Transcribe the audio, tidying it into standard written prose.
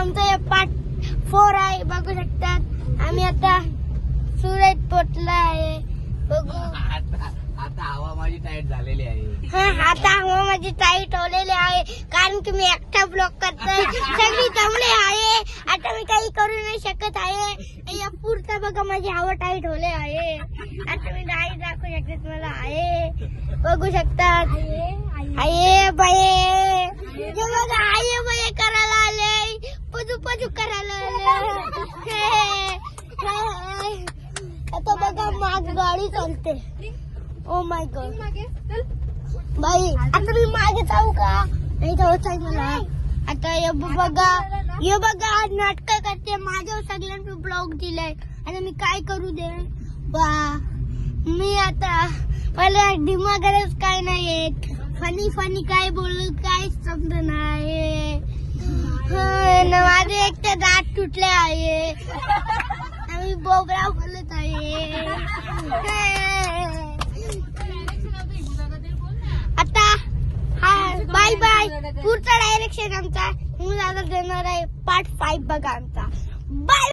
आमचा पार्ट 4 आहे. बघू शकतात आम्ही आता सुरत पोचला आहे. बघू आता हवा माझी टाईट झालेली आहे. हा आता हवा माझी टाईट होलेली आहे कारण की मी एकटा ब्लॉक करतोय. सगळी जमले आहे. आता मी काही करू नाही शकत आहे. या पुढचा बघा माझी हवा टाईट होले आहे. आता मी नाही दाखवू शकत मला आहे. बघू शकतात आहे बाये. हे बघा आहे बाये करायला आले. पजू करायला आले. आता बघा माग गाडी चालते. ओ माय गॉड बाई आता मी मागे जाऊ का नाही जाऊच आहे मला. आता हे बघा आज नाटक करते. माझ्या सगळ्यांनी ब्लॉग दिलाय आणि मी काय करू दे बा. मी आता मला दिमागच काय नाही येत. फनी काय बोलू काय समज नाही. माझे एक तर दात तुटले आहे. आम्ही बोबरा बोलत आहे. आता हा बाय पुढचा डायरेक्शन आमचा मी दादा देणार आहे पार्ट 5 बघा आमचा. बाय.